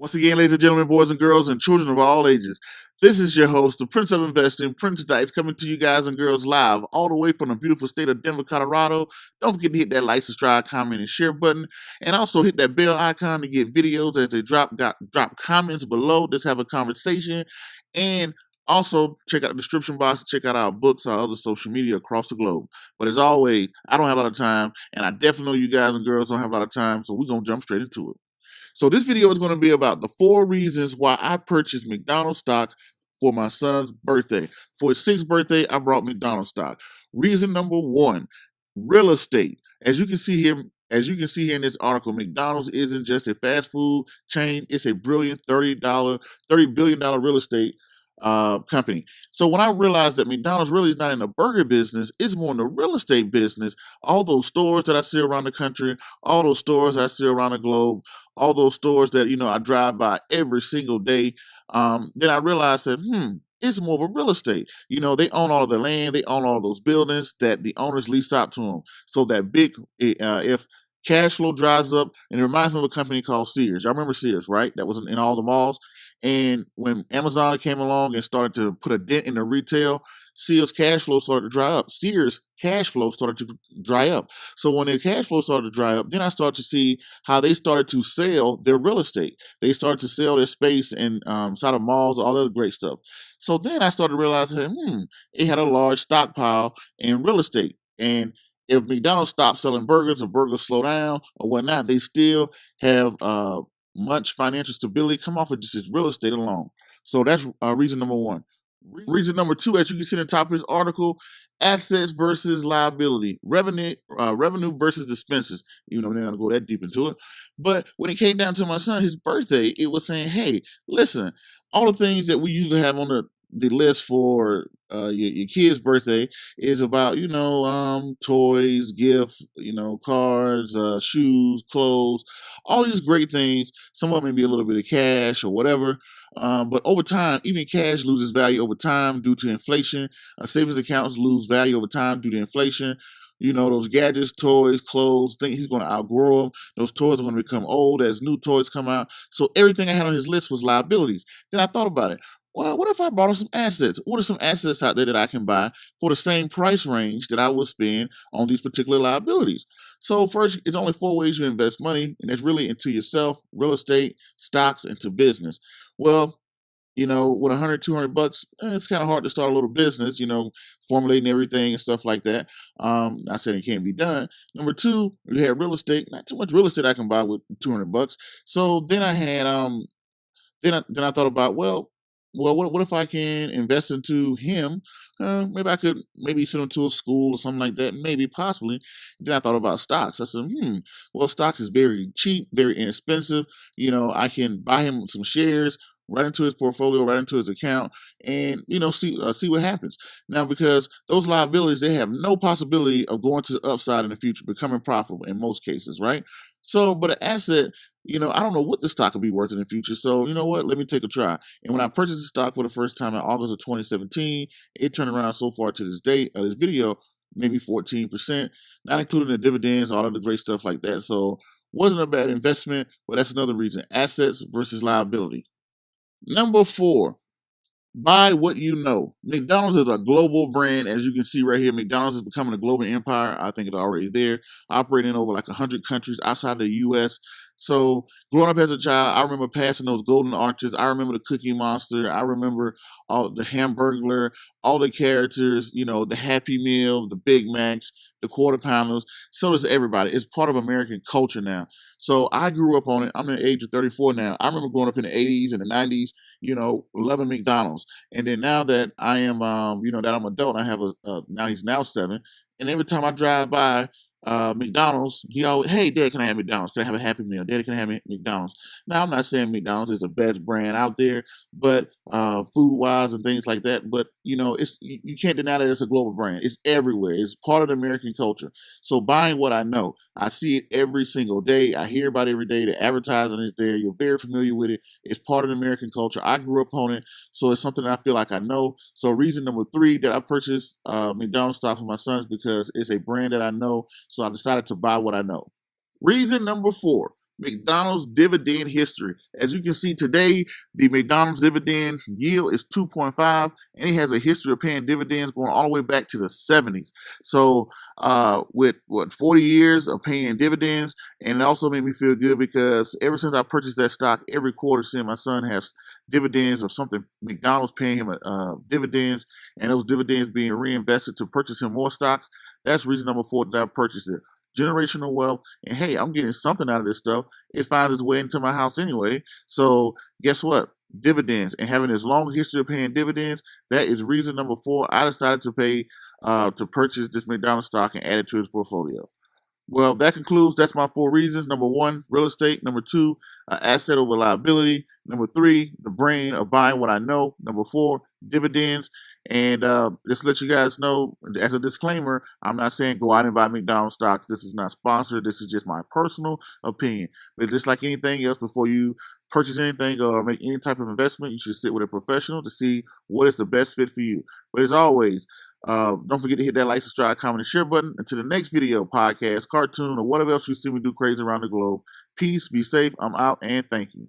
Once again, ladies and gentlemen, boys and girls, and children of all ages, this is your host, the Prince of Investing, Prince Dykes, coming to you guys and girls live all the way from the beautiful state of Denver, Colorado. Don't forget to hit that like, subscribe, comment, and share button, and also hit that bell icon to get videos as they drop comments below. Let's have a conversation, and also check out the description box to check out our books, our other social media across the globe. But as always, I don't have a lot of time, and I definitely know you guys and girls don't have a lot of time, so we're gonna jump straight into it. So this video is going to be about the 4 reasons why I purchased McDonald's stock for my son's birthday. For his 6th birthday, I brought McDonald's stock. Reason number 1, real estate. As you can see here in this article, McDonald's isn't just a fast food chain, it's a brilliant $30 billion real estate company. So when I realized that McDonald's really is not in the burger business, it's more in the real estate business. All those stores that I see around the country, all those stores that I see around the globe, all those stores that I drive by every single day. Then I realized that it's more of a real estate. They own all of the land, they own all of those buildings that the owners lease out to them. So that if cash flow dries up, and it reminds me of a company called Sears. Y'all remember Sears, right? That was in all the malls. And when Amazon came along and started to put a dent in the retail, Sears cash flow started to dry up. Sears cash flow started to dry up. So when their cash flow started to dry up, then I started to see how they started to sell their real estate. They started to sell their space in side of malls, all that great stuff. So then I started realizing, it had a large stockpile in real estate. And if McDonald's stops selling burgers or burgers slow down or whatnot, they still have much financial stability come off of just its real estate alone. So that's reason number 1. Reason number 2, as you can see in the top of this article, assets versus liability, revenue versus expenses. They're not gonna go that deep into it. But when it came down to my son, his birthday, it was saying, hey, listen, all the things that we usually have on the list for your kid's birthday is about toys, gifts, cars, shoes, clothes, all these great things. Some of them may be a little bit of cash or whatever, but over time, even cash loses value over time due to inflation. Savings accounts lose value over time due to inflation. Those gadgets, toys, clothes, things, he's going to outgrow them. Those toys are going to become old as new toys come out. So everything I had on his list was liabilities. Then I thought about it. Well, what if I bought him some assets? What are some assets out there that I can buy for the same price range that I would spend on these particular liabilities? So first, it's only 4 ways you invest money, and it's really into yourself, real estate, stocks, into business. Well, with 100, $200, it's kind of hard to start a little business, formulating everything and stuff like that. Not saying it can't be done. Number 2, you have real estate. Not too much real estate I can buy with $200. So then I had, then I thought about, what if I can invest into him? Maybe I could send him to a school or something like that. Maybe, possibly. Then I thought about stocks. I said, well, stocks is very cheap, very inexpensive. I can buy him some shares right into his portfolio, right into his account, and see what happens. Now, because those liabilities, they have no possibility of going to the upside in the future, becoming profitable in most cases, right? So, but an asset, I don't know what the stock will be worth in the future. So, you know what? Let me take a try. And when I purchased the stock for the first time in August of 2017, it turned around so far to this date, this video, maybe 14%, not including the dividends, all of the great stuff like that. So, wasn't a bad investment, but that's another reason. Assets versus liability. Number 4, buy what you know. McDonald's is a global brand. As you can see right here, McDonald's is becoming a global empire. I think it's already there, operating in over like 100 countries outside the U.S. So growing up as a child, I remember passing those golden arches. I remember the Cookie Monster. I remember all the Hamburglar, all the characters, the Happy Meal, the Big Macs, the Quarter Pounders. So does everybody. It's part of American culture now. So I grew up on it. I'm in the age of 34 now. I remember growing up in the 80s and the 90s, loving McDonald's. And then now that I am, that I'm adult, I have now he's now 7. And every time I drive by McDonald's, he always, hey, Dad, can I have McDonald's? Can I have a Happy Meal? Daddy, can I have McDonald's? Now, I'm not saying McDonald's is the best brand out there, but food-wise and things like that. But, it's you can't deny that it's a global brand. It's everywhere. It's part of the American culture. So buying what I know, I see it every single day. I hear about it every day. The advertising is there. You're very familiar with it. It's part of the American culture. I grew up on it, so it's something that I feel like I know. So reason number 3 that I purchased McDonald's stock for my son is because it's a brand that I know. So I decided to buy what I know. Reason number 4, McDonald's dividend history. As you can see today, the McDonald's dividend yield is 2.5, and it has a history of paying dividends going all the way back to the 70s. So, with 40 years of paying dividends, and it also made me feel good because ever since I purchased that stock, every quarter, seeing my son has dividends of something, McDonald's paying him dividends, and those dividends being reinvested to purchase him more stocks. That's reason number 4 that I purchased it. Generational wealth, and hey, I'm getting something out of this stuff. It finds its way into my house anyway. So guess what? Dividends, and having this long history of paying dividends, that is reason number 4. I decided to purchase this McDonald's stock and add it to his portfolio. Well, that's my 4 reasons. Number 1, real estate. Number 2, asset over liability. Number 3, the brain of buying what I know. Number 4, dividends. And just to let you guys know, as a disclaimer, I'm not saying go out and buy McDonald's stocks. This is not sponsored. This is just my personal opinion. But just like anything else, before you purchase anything or make any type of investment, you should sit with a professional to see what is the best fit for you. But as always, don't forget to hit that like, subscribe, comment, and share button. Until the next video, podcast, cartoon, or whatever else you see me do crazy around the globe. Peace, be safe, I'm out, and thank you.